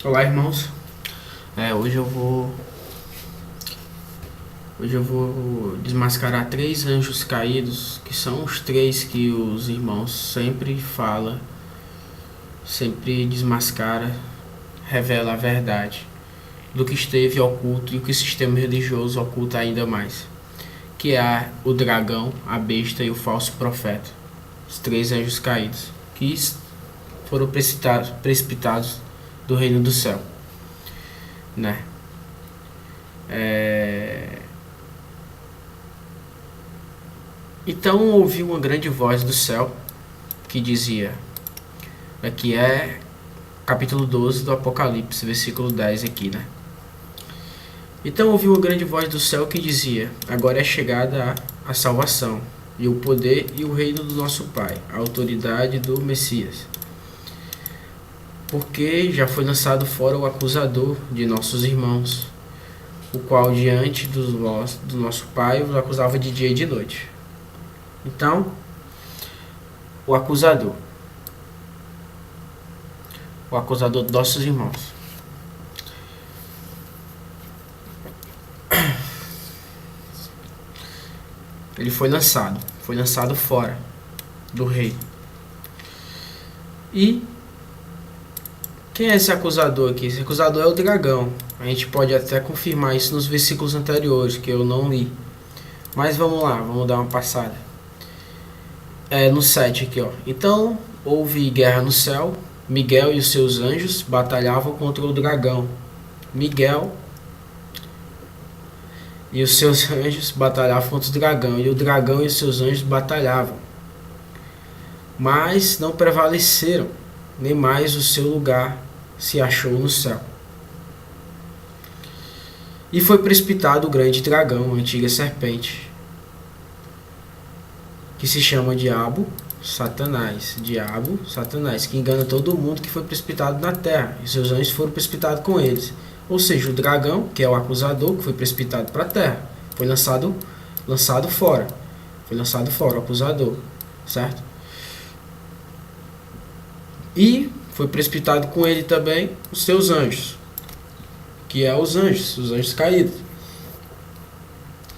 Olá, irmãos. Hoje eu vou desmascarar três anjos caídos, que são os três que os irmãos sempre falam, sempre desmascara, revela a verdade do que esteve oculto e o que o sistema religioso oculta ainda mais, que é o dragão, a besta e o falso profeta, os três anjos caídos, que foram precipitados do reino do céu, né? Então ouvi uma grande voz do céu que dizia, aqui é capítulo 12 do Apocalipse, versículo 10 aqui, né? Então ouvi uma grande voz do céu que dizia, agora é chegada a salvação, e o poder e o reino do nosso Pai, a autoridade do Messias. Porque já foi lançado fora o acusador de nossos irmãos, o qual diante do nosso Pai os acusava de dia e de noite. Então, o acusador dos nossos irmãos. Ele foi lançado fora do rei. E quem é esse acusador aqui? Esse acusador é o dragão. A gente pode até confirmar isso nos versículos anteriores, que eu não li. Mas vamos lá, vamos dar uma passada. No 7 aqui, ó. Então houve guerra no céu. Miguel e os seus anjos batalhavam contra o dragão. Miguel e os seus anjos batalhavam contra o dragão. E o dragão e os seus anjos batalhavam. Mas não prevaleceram, nem mais o seu lugar se achou no céu. E foi precipitado o grande dragão, a antiga serpente, que se chama Diabo, Satanás, que engana todo mundo, que foi precipitado na terra, e seus anjos foram precipitados com eles. Ou seja, o dragão, que é o acusador, que foi precipitado para a terra, foi lançado fora. Foi lançado fora, o acusador, certo? E foi precipitado com ele também os seus anjos, que é os anjos caídos,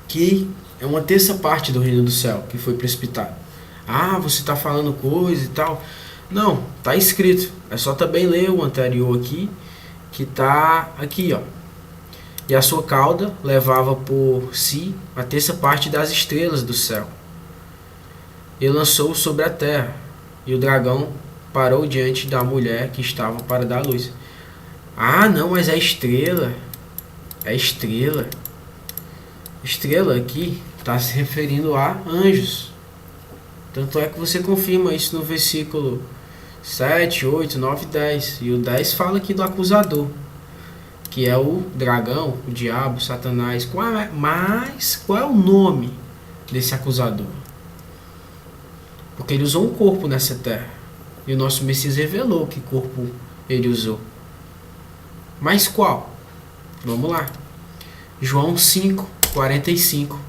que é uma terça parte do reino do céu que foi precipitado. Ah, você está falando coisa e tal. Não, está escrito. É só também ler o anterior aqui, que está aqui, ó. E a sua cauda levava por si a terça parte das estrelas do céu. E lançou sobre a terra, e o dragão parou diante da mulher que estava para dar luz. Ah, não, mas é estrela. É estrela. Estrela aqui está se referindo a anjos. Tanto é que você confirma isso no versículo 7, 8, 9 e 10. E o 10 fala aqui do acusador, que é o dragão, o diabo, Satanás. Mas qual é o nome desse acusador? Porque ele usou um corpo nessa terra. E o nosso Messias revelou que corpo ele usou. Mas qual? Vamos lá. João 5, 45.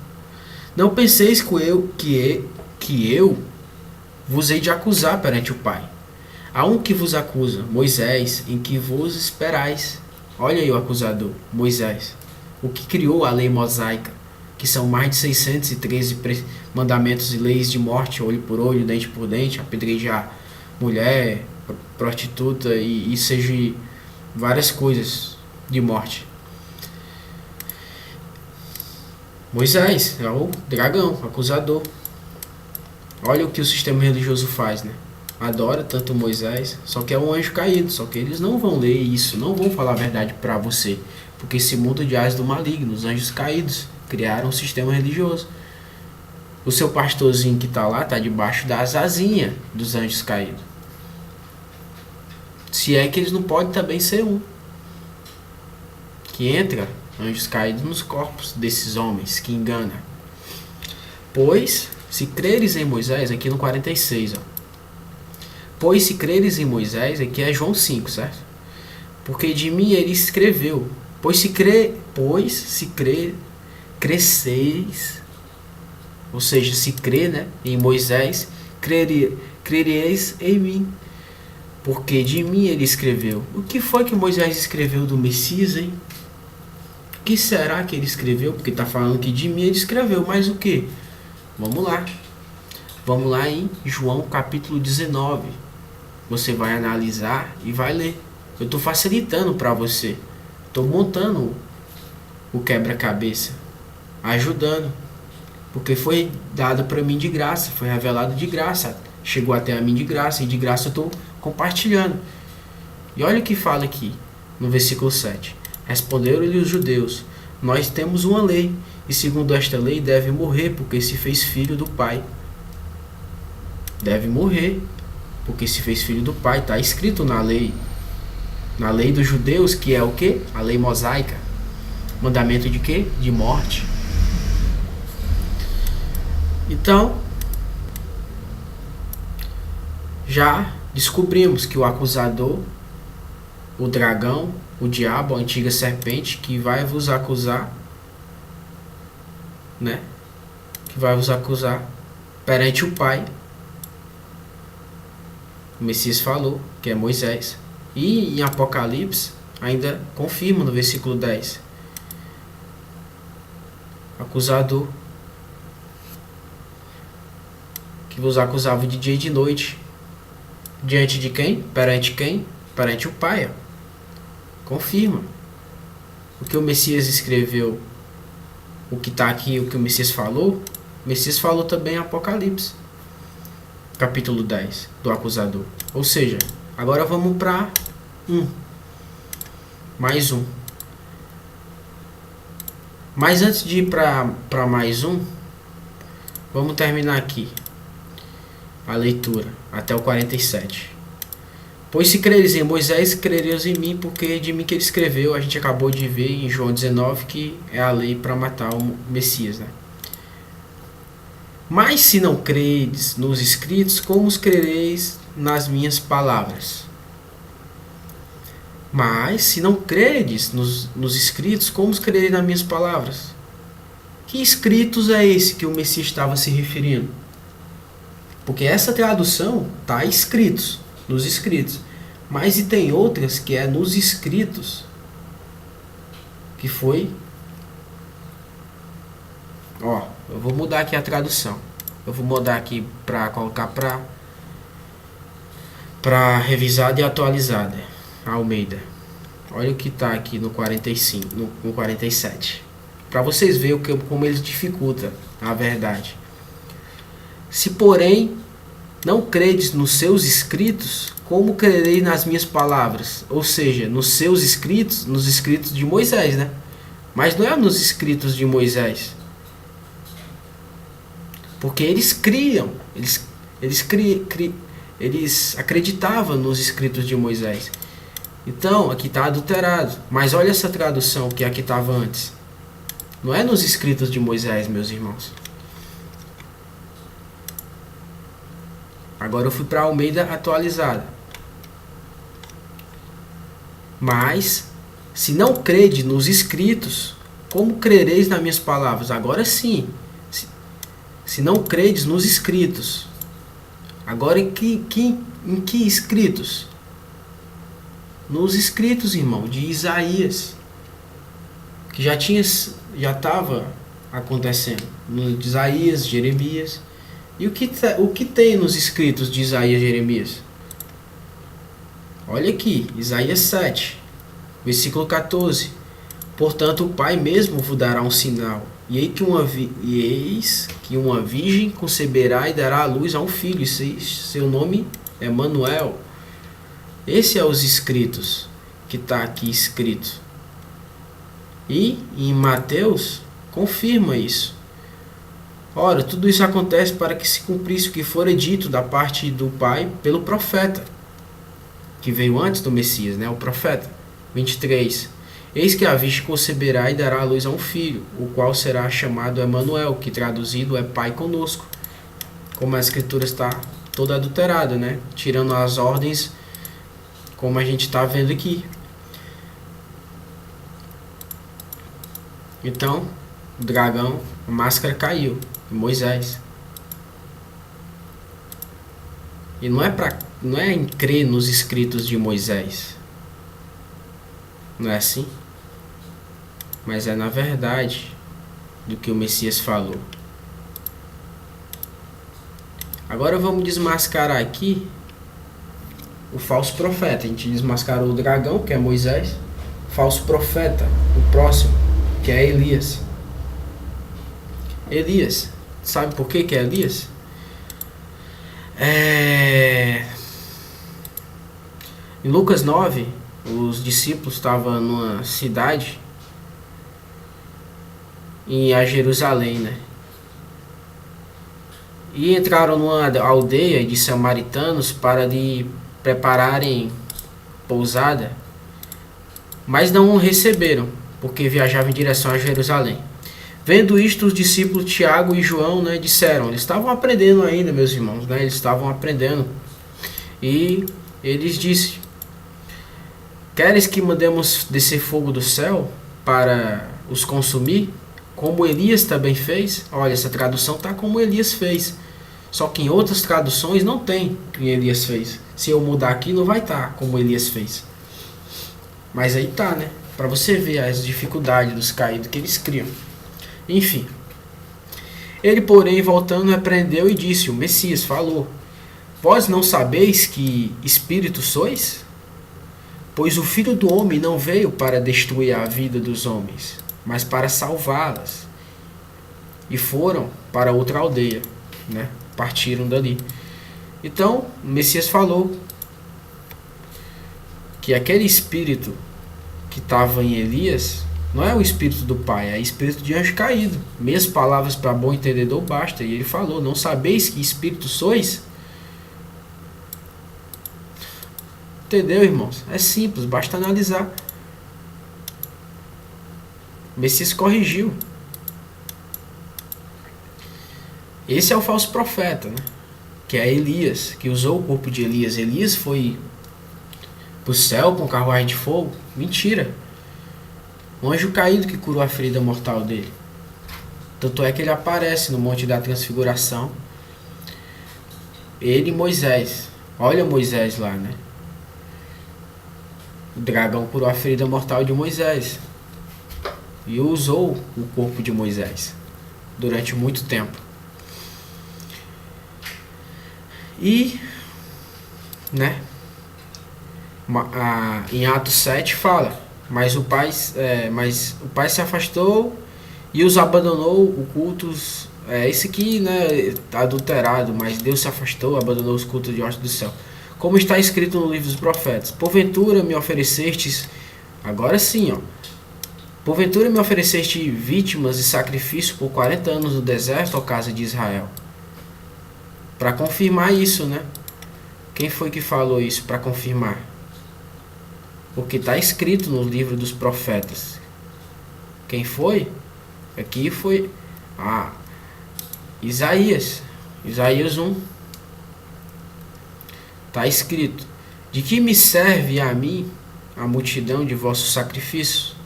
Não penseis que eu vos hei de acusar perante o Pai. Há um que vos acusa, Moisés, em que vos esperais. Olha aí o acusador, Moisés, o que criou a lei mosaica, que são mais de 613 mandamentos e leis de morte, olho por olho, dente por dente, apedrejar mulher, prostituta e seja várias coisas de morte. Moisés é o dragão, acusador. Olha o que o sistema religioso faz, né? Adora tanto Moisés, só que é um anjo caído, só que eles não vão ler isso, não vão falar a verdade para você, porque esse mundo jaz do maligno, os anjos caídos criaram um sistema religioso. O seu pastorzinho que está lá está debaixo das asinhas dos anjos caídos. Se é que eles não podem também ser um que entra anjos caídos nos corpos desses homens que enganam. Pois se creres em Moisés, aqui no 46, ó. Pois se creres em Moisés, aqui é João 5, certo? Porque de mim ele escreveu. Cresceis, ou seja, se crê, né, em Moisés, crereis em mim, porque de mim ele escreveu. O que foi que Moisés escreveu do Messias, hein? O que será que ele escreveu? Porque está falando que de mim ele escreveu, mas o que? Vamos lá. Vamos lá em João capítulo 19. Você vai analisar e vai ler. Eu estou facilitando para você. Estou montando o quebra-cabeça, ajudando, porque foi dado para mim de graça, foi revelado de graça, chegou até a mim de graça, e de graça eu estou compartilhando. E olha o que fala aqui no versículo 7. Responderam-lhe os judeus: nós temos uma lei, e segundo esta lei deve morrer, porque se fez filho do Pai. Deve morrer, porque se fez filho do Pai. Está escrito na lei dos judeus, que é o quê? A lei mosaica. Mandamento de quê? De morte. Então, já descobrimos que o acusador, o dragão, o diabo, a antiga serpente, que vai vos acusar, né? Que vai vos acusar perante o Pai. O Messias falou, que é Moisés. E em Apocalipse, ainda confirma no versículo 10. Acusador, que vos acusava de dia e de noite. Diante de quem? Perante quem? Perante o Pai. Confirma. O que o Messias escreveu, o que está aqui, o que o Messias falou também em Apocalipse, capítulo 10, do acusador. Ou seja, agora vamos para mais um. Mas antes de ir para mais um, vamos terminar aqui a leitura até o 47. Pois se creres em Moisés, crereis em mim, porque de mim que ele escreveu. A gente acabou de ver em João 19 que é a lei para matar o Messias, né? Mas se não credes nos escritos, como os crereis nas minhas palavras? Mas se não credes nos escritos, como os crereis nas minhas palavras? Que escritos é esse que o Messias estava se referindo? Porque essa tradução está escritos, nos escritos. Mas e tem outras que é nos escritos, que foi... Ó, eu vou mudar aqui a tradução. Eu vou mudar aqui para colocar para revisada e atualizada. Almeida. Olha o que está aqui no 45, no 47. Para vocês verem como eles dificultam a verdade. Se, porém, não credes nos seus escritos, como crereis nas minhas palavras? Ou seja, nos seus escritos, nos escritos de Moisés, né? Mas não é nos escritos de Moisés. Porque eles criam, eles acreditavam nos escritos de Moisés. Então, aqui está adulterado. Mas olha essa tradução que aqui estava antes. Não é nos escritos de Moisés, meus irmãos. Agora eu fui para a Almeida atualizada. Mas, se não crede nos escritos, como crereis nas minhas palavras? Agora sim. Se não credes nos escritos. Agora em que escritos? Nos escritos, irmão, de Isaías. Que já estava acontecendo. No de Isaías, Jeremias. E o que tem nos escritos de Isaías e Jeremias? Olha aqui, Isaías 7, versículo 14. Portanto, o Pai mesmo vos dará um sinal. E eis que uma virgem conceberá e dará à luz a um filho. E seu nome é Emanuel. Esse é os escritos que está aqui escrito. E em Mateus confirma isso. Ora, tudo isso acontece para que se cumprisse o que fora dito da parte do Pai pelo profeta, que veio antes do Messias, né? O profeta. 23. Eis que a virgem conceberá e dará à luz a um filho, o qual será chamado Emanuel, que traduzido é Pai conosco. Como a escritura está toda adulterada, né? Tirando as ordens, como a gente está vendo aqui. Então, o dragão, a máscara caiu. Moisés. E não é em crer nos escritos de Moisés. Não é assim? Mas é na verdade do que o Messias falou. Agora vamos desmascarar aqui o falso profeta. A gente desmascarou o dragão, que é Moisés. Falso profeta, o próximo, que é Elias. Elias, sabe por que é Elias? Em Lucas 9, os discípulos estavam numa cidade em Jerusalém, né? E entraram numa aldeia de samaritanos para lhe prepararem pousada, mas não o receberam, porque viajavam em direção a Jerusalém. Vendo isto, os discípulos Tiago e João, né, disseram, eles estavam aprendendo ainda, meus irmãos, né, eles estavam aprendendo. E eles disseram, queres que mandemos descer fogo do céu para os consumir? Como Elias também fez? Olha, essa tradução está como Elias fez. Só que em outras traduções não tem o que Elias fez. Se eu mudar aqui, não vai estar como Elias fez. Mas aí tá, né? Para você ver as dificuldades dos caídos que eles criam. Enfim. Ele, porém, voltando, repreendeu e disse, o Messias falou, vós não sabeis que espírito sois? Pois o Filho do Homem não veio para destruir a vida dos homens, mas para salvá-las. E foram para outra aldeia, né? Partiram dali. Então, o Messias falou que aquele espírito que estava em Elias não é o espírito do Pai, é o espírito de anjo caído. Meias palavras para bom entendedor basta. E ele falou, não sabeis que espírito sois? Entendeu, irmãos? É simples, basta analisar. O Messias corrigiu. Esse é o falso profeta, né? Que é Elias, que usou o corpo de Elias. Elias foi para o céu com carruagem de fogo. Mentira. O anjo caído que curou a ferida mortal dele. Tanto é que ele aparece no Monte da Transfiguração. Ele e Moisés. Olha Moisés lá, né? O dragão curou a ferida mortal de Moisés. E usou o corpo de Moisés durante muito tempo. E, né? Em Atos 7 fala, mas o pai se afastou e os abandonou o cultos. Esse aqui, né, tá adulterado, mas Deus se afastou, abandonou os cultos diante do céu. Como está escrito no livro dos profetas, porventura me oferecestes, agora sim, ó, porventura me ofereceste vítimas e sacrifício por 40 anos no deserto, ó casa de Israel. Para confirmar isso, né? Quem foi que falou isso para confirmar? Porque está escrito no livro dos profetas. Quem foi? Aqui foi Isaías. Isaías 1. Está escrito, de que me serve a mim a multidão de vossos sacrifícios?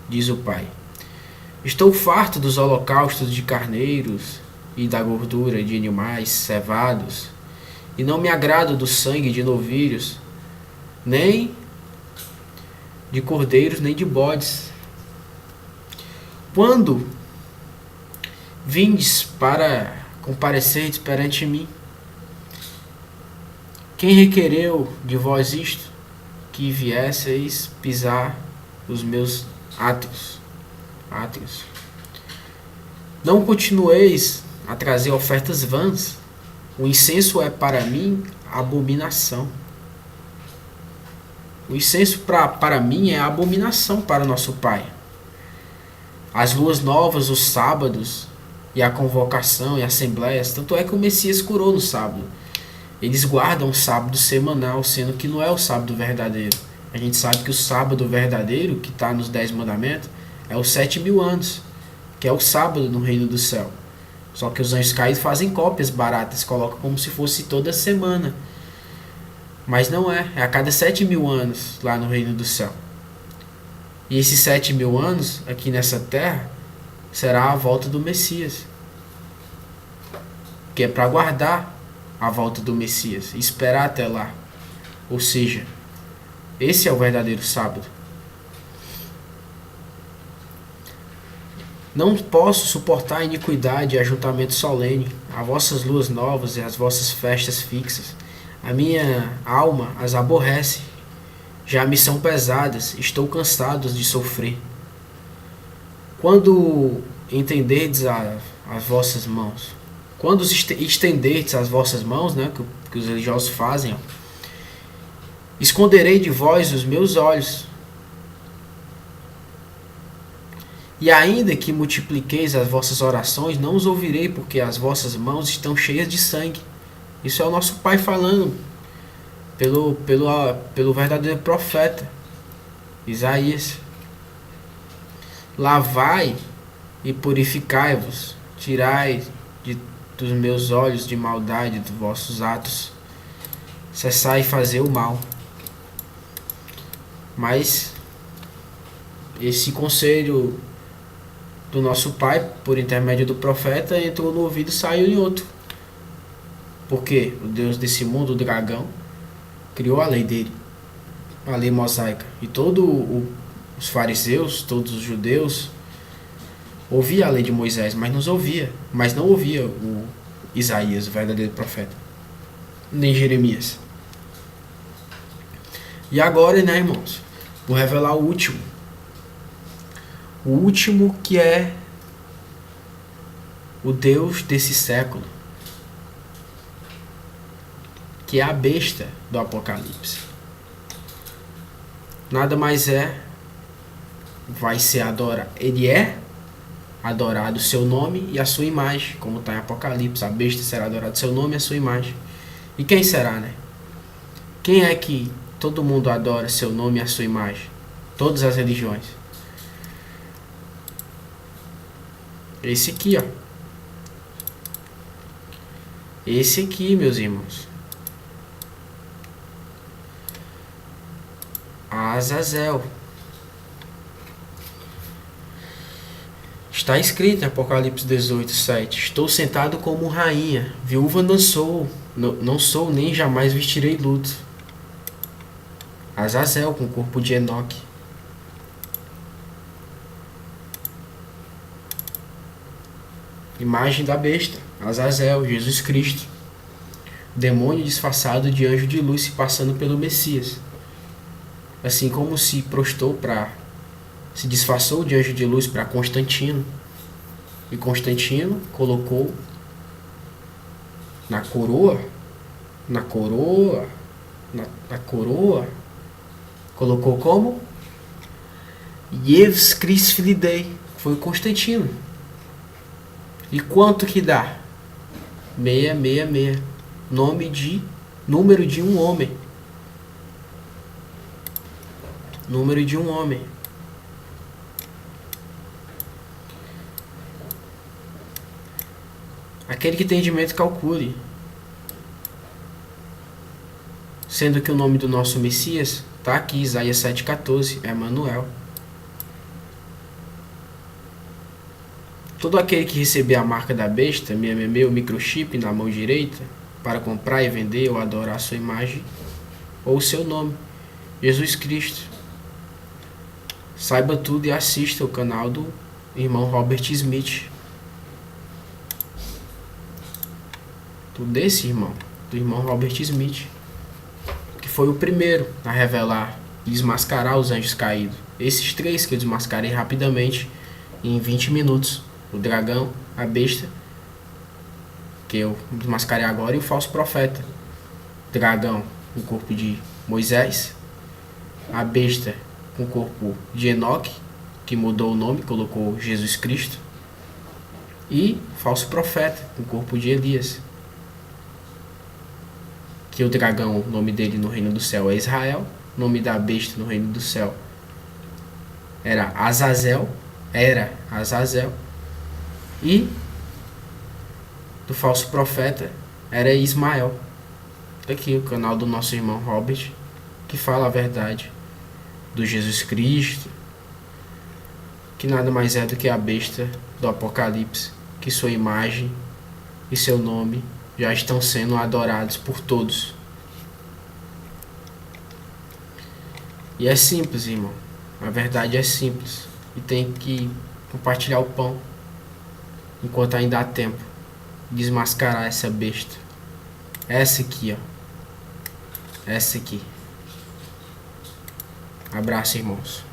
Diz o Pai. Estou farto dos holocaustos de carneiros e da gordura de animais cevados, e não me agrado do sangue de novilhos, nem de cordeiros, nem de bodes. Quando vindes para comparecerdes perante mim, quem requereu de vós isto? Que viesseis pisar os meus átrios. Não continueis a trazer ofertas vãs. O incenso é para mim abominação. O incenso para mim é abominação para nosso Pai. As luas novas, os sábados, e a convocação e assembleias, tanto é que o Messias curou no sábado. Eles guardam o sábado semanal, sendo que não é o sábado verdadeiro. A gente sabe que o sábado verdadeiro, que está nos 10 mandamentos, é os 7.000 anos, que é o sábado no reino do céu. Só que os anjos caídos fazem cópias baratas, colocam como se fosse toda semana. Mas não é, é a cada 7.000 anos lá no reino do céu. E esses 7.000 anos, aqui nessa terra, será a volta do Messias. Que é para guardar a volta do Messias, esperar até lá. Ou seja, esse é o verdadeiro sábado. Não posso suportar a iniquidade e ajuntamento solene, as vossas luas novas e as vossas festas fixas. A minha alma as aborrece, já me são pesadas, estou cansado de sofrer. Quando entenderdes as vossas mãos, quando estenderdes as vossas mãos, né, que os religiosos fazem, ó, esconderei de vós os meus olhos. E ainda que multipliqueis as vossas orações, não os ouvirei, porque as vossas mãos estão cheias de sangue. Isso é o nosso Pai falando pelo verdadeiro profeta Isaías. Lavai e purificai-vos, tirai dos meus olhos de maldade dos vossos atos, cessai fazer o mal. Mas esse conselho do nosso Pai, por intermédio do profeta, entrou no ouvido e saiu em outro. Porque o Deus desse mundo, o dragão, criou a lei dele, a lei mosaica. E os fariseus, todos os judeus, ouvia a lei de Moisés, mas não ouvia o Isaías, o verdadeiro profeta, nem Jeremias. E agora, né, irmãos, vou revelar o último que é o Deus desse século, que é a besta do Apocalipse. Nada mais vai ser adorado. Ele é adorado o seu nome e a sua imagem, como está em Apocalipse. A besta será adorado seu nome e a sua imagem. E quem será, né? Quem é que todo mundo adora seu nome e a sua imagem? Todas as religiões. Esse aqui, ó. Esse aqui, meus irmãos. Azazel. Está escrito em Apocalipse 18:7. Estou sentado como rainha, viúva não sou, nem jamais vestirei luto. Azazel com o corpo de Enoque. Imagem da besta, Azazel, Jesus Cristo. Demônio disfarçado de anjo de luz se passando pelo Messias. Assim como se disfarçou de anjo de luz para Constantino. E Constantino colocou na coroa, colocou como? Yevs Cris Filidei. Foi o Constantino. E quanto que dá? 666. Número de um homem. Número de um homem. Aquele que tem entendimento calcule. Sendo que o nome do nosso Messias está aqui, Isaías 7,14, é Emanuel. Todo aquele que receber a marca da besta, o microchip na mão direita, para comprar e vender ou adorar a sua imagem ou o seu nome, Jesus Cristo. Saiba tudo e assista o canal do irmão Robert Smith. Desse irmão, do irmão Robert Smith, que foi o primeiro a revelar e desmascarar os anjos caídos. Esses três que eu desmascarei rapidamente em 20 minutos. O dragão, a besta, que eu desmascarei agora, e o falso profeta. Dragão com o corpo de Moisés, a besta com o corpo de Enoque, que mudou o nome, colocou Jesus Cristo, e falso profeta com o corpo de Elias, que o dragão, o nome dele no reino do céu é Israel, o nome da besta no reino do céu era Azazel, e do falso profeta era Ismael. Aqui o canal do nosso irmão Robert, que fala a verdade do Jesus Cristo, que nada mais é do que a besta do Apocalipse, que sua imagem e seu nome já estão sendo adorados por todos. E é simples, irmão. A verdade é simples. E tem que compartilhar o pão enquanto ainda há tempo. Desmascarar essa besta. Essa aqui, ó. Essa aqui. Abraço, irmãos.